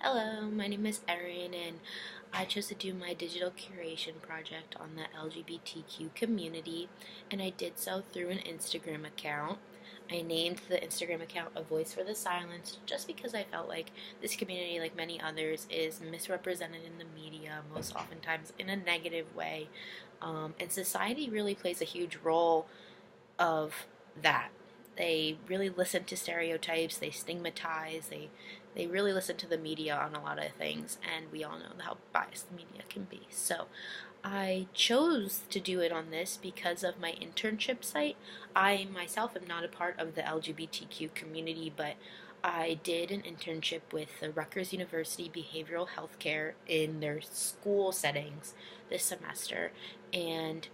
Hello, my name is Erin, and I chose to do my digital curation project on the LGBTQ community, and I did so through an Instagram account. I named the Instagram account A Voice for the Silence just because I felt like this community, like many others, is misrepresented in the media, most oftentimes in a negative way, and society really plays a huge role of that. They really listen to stereotypes, they stigmatize, they really listen to the media on a lot of things, and we all know how biased the media can be. So I chose to do it on this because of my internship site. I myself am not a part of the LGBTQ community, but I did an internship with the Rutgers University Behavioral Healthcare in their school settings this semester, and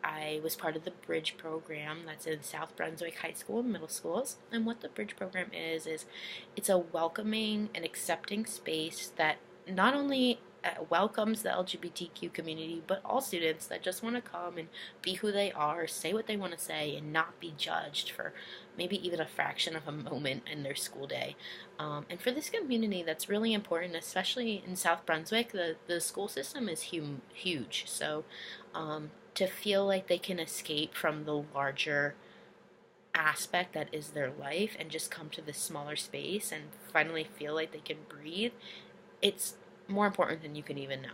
I was part of the Bridge program that's in South Brunswick High School and middle schools. And what the Bridge program is it's a welcoming and accepting space that not only welcomes the LGBTQ community, but all students that just want to come and be who they are, say what they want to say, and not be judged for maybe even a fraction of a moment in their school day. And for this community, that's really important, especially in South Brunswick. The school system is huge. So to feel like they can escape from the larger aspect that is their life and just come to this smaller space and finally feel like they can breathe, it's more important than you can even know.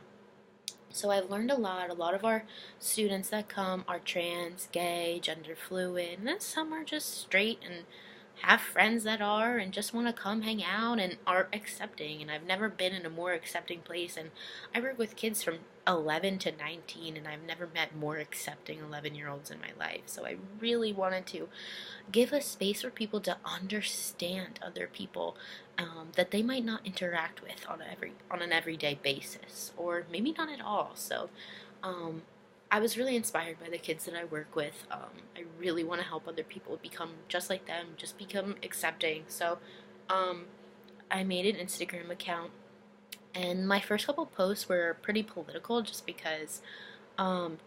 So I've learned a lot. A lot of our students that come are trans, gay, gender fluid, and then some are just straight and have friends that are and just want to come hang out and are accepting. And I've never been in a more accepting place. And I work with kids from 11 to 19, and I've never met more accepting 11-year-olds in my life. So I really wanted to give a space for people to understand other people that they might not interact with on an everyday basis, or maybe not at all. So I was really inspired by the kids that I work with. I really want to help other people become just like them, just become accepting. So I made an Instagram account, and my first couple posts were pretty political just because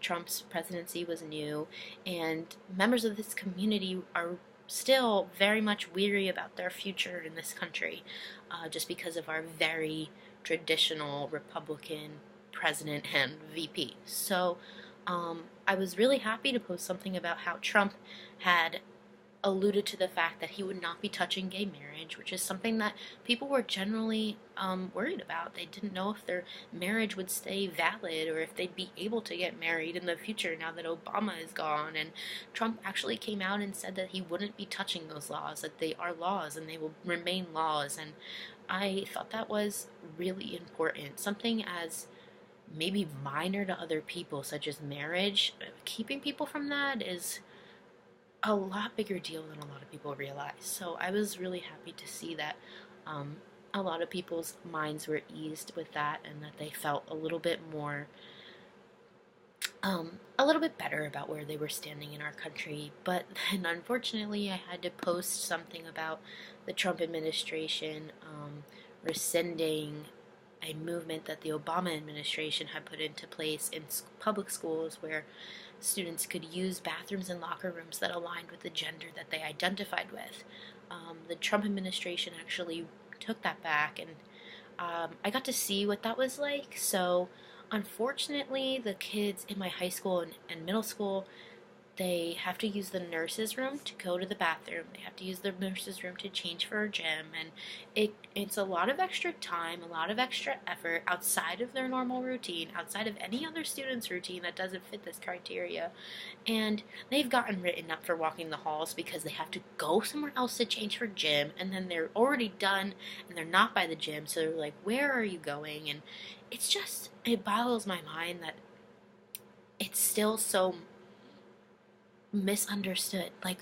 Trump's presidency was new, and members of this community are still very much weary about their future in this country, just because of our very traditional Republican president and VP. So I was really happy to post something about how Trump had alluded to the fact that he would not be touching gay marriage, which is something that people were generally worried about. They didn't know if their marriage would stay valid or if they'd be able to get married in the future now that Obama is gone. And Trump actually came out and said that he wouldn't be touching those laws, that they are laws and they will remain laws. And I thought that was really important. Something as maybe minor to other people, such as marriage, keeping people from that is a lot bigger deal than a lot of people realize. So I was really happy to see that a lot of people's minds were eased with that, and that they felt a little bit more, a little bit better about where they were standing in our country. But then unfortunately I had to post something about the Trump administration rescinding a movement that the Obama administration had put into place in public schools, where students could use bathrooms and locker rooms that aligned with the gender that they identified with. The Trump administration actually took that back, and I got to see what that was like. So unfortunately, the kids in my high school and middle school, they have to use the nurse's room to go to the bathroom. They have to use the nurse's room to change for a gym. And it's a lot of extra time, a lot of extra effort outside of their normal routine, outside of any other student's routine that doesn't fit this criteria. And they've gotten written up for walking the halls because they have to go somewhere else to change for gym. And then they're already done and they're not by the gym. So they're like, where are you going? And it's just, it boggles my mind that it's still so misunderstood. Like,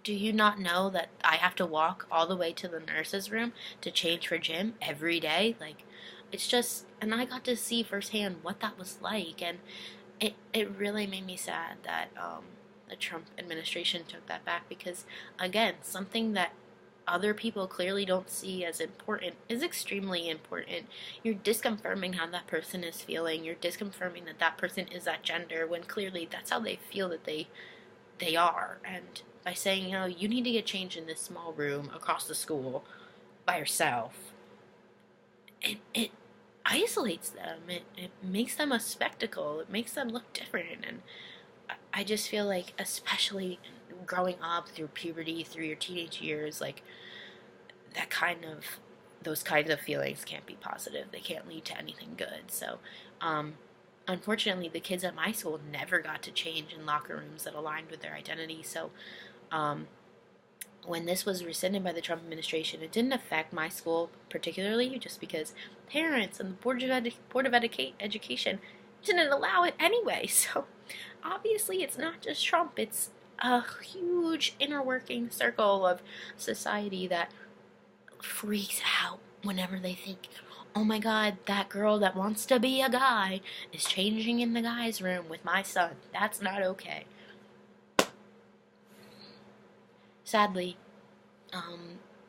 do you not know that I have to walk all the way to the nurse's room to change for gym every day? Like, it's just, and I got to see firsthand what that was like, and it really made me sad that the Trump administration took that back, because again, something that other people clearly don't see as important is extremely important. You're disconfirming how that person is feeling. You're disconfirming that that person is that gender when clearly that's how they feel that they are. And by saying, you need to get changed in this small room across the school by yourself, isolates them. It makes them a spectacle. It makes them look different. And I just feel like, especially growing up through puberty, through your teenage years, like that kind of those kinds of feelings can't be positive. They can't lead to anything good. So, unfortunately, the kids at my school never got to change in locker rooms that aligned with their identity. So, um, when this was rescinded by the Trump administration, it didn't affect my school particularly, just because parents and the Board of Education didn't allow it anyway. So obviously, it's not just Trump; it's a huge inner working circle of society that freaks out whenever they think, "Oh my God, that girl that wants to be a guy is changing in the guys' room with my son. That's not okay." Sadly,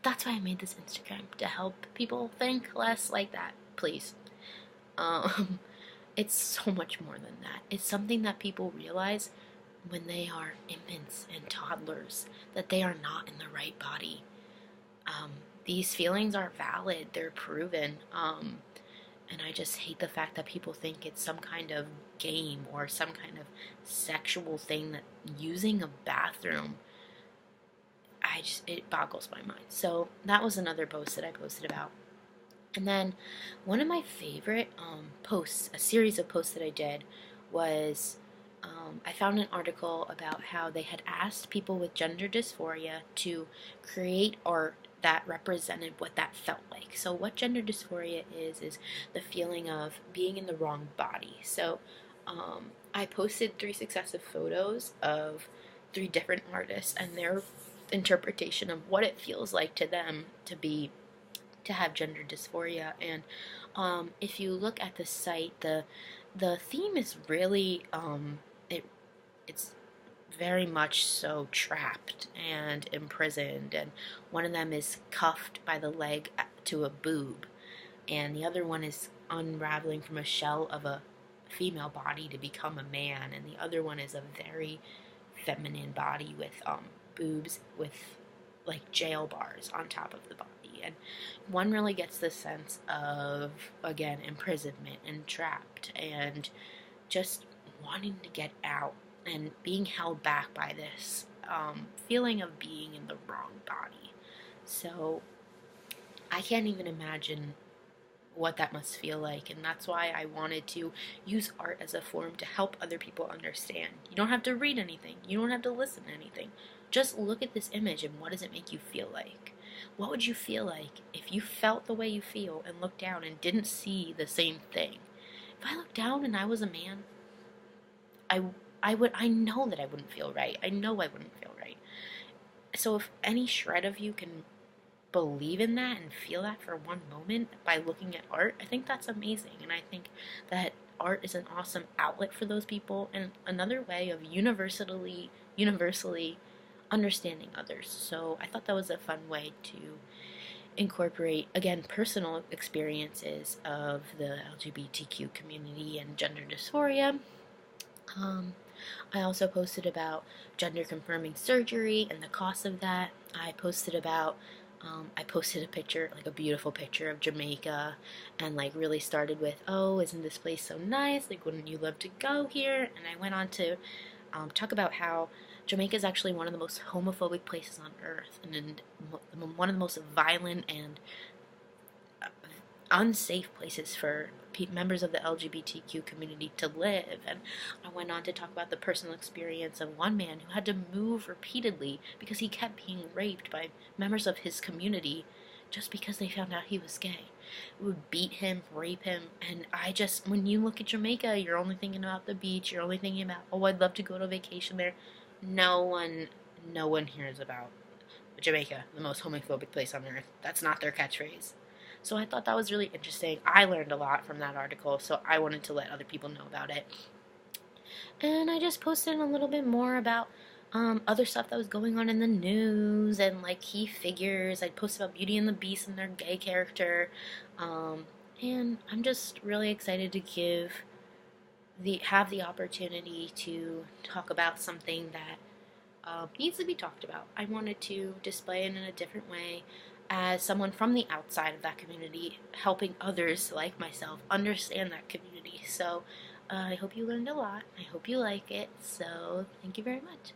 that's why I made this Instagram, to help people think less like that, please. Um, it's so much more than that. It's something that people realize when they are infants and toddlers, that they are not in the right body. These feelings are valid, they're proven, and I just hate the fact that people think it's some kind of game or some kind of sexual thing, that using a bathroom, it boggles my mind. So that was another post that I posted about. And then one of my favorite posts, a series of posts that I did, was I found an article about how they had asked people with gender dysphoria to create art that represented what that felt like. So what gender dysphoria is the feeling of being in the wrong body. So I posted 3 successive photos of 3 different artists and their interpretation of what it feels like to them to have gender dysphoria. And if you look at the site, the theme is really it's very much so trapped and imprisoned, and one of them is cuffed by the leg to a boob, and the other one is unraveling from a shell of a female body to become a man, and the other one is a very feminine body with boobs with like jail bars on top of the body. And one really gets the sense of, again, imprisonment and trapped and just wanting to get out and being held back by this feeling of being in the wrong body. So I can't even imagine what that must feel like, and that's why I wanted to use art as a form to help other people understand. You don't have to read anything, you don't have to listen to anything. Just look at this image and what does it make you feel like? What would you feel like if you felt the way you feel and looked down and didn't see the same thing? If I looked down and I was a man, I know that I wouldn't feel right. I know I wouldn't feel right. So if any shred of you can believe in that and feel that for one moment by looking at art, I think that's amazing. And I think that art is an awesome outlet for those people and another way of universally understanding others. So I thought that was a fun way to incorporate, again, personal experiences of the LGBTQ community and gender dysphoria. I also posted about gender confirming surgery and the cost of that. I posted a picture, like a beautiful picture of Jamaica, and like really started with, "Oh, isn't this place so nice? Like, wouldn't you love to go here?" And I went on to talk about how Jamaica is actually one of the most homophobic places on earth, and one of the most violent and unsafe places for members of the LGBTQ community to live. And I went on to talk about the personal experience of one man who had to move repeatedly because he kept being raped by members of his community just because they found out he was gay. It would beat him, rape him, and when you look at Jamaica, you're only thinking about the beach, you're only thinking about, "Oh, I'd love to go to vacation there." No one hears about Jamaica, the most homophobic place on earth. That's not their catchphrase. So I thought that was really interesting. I learned a lot from that article, so I wanted to let other people know about it. And I just posted a little bit more about other stuff that was going on in the news and like key figures. I posted about Beauty and the Beast and their gay character. And I'm just really excited to have the opportunity to talk about something that needs to be talked about. I wanted to display it in a different way. as someone from the outside of that community, helping others like myself understand that community. So I hope you learned a lot. I hope you like it. So thank you very much.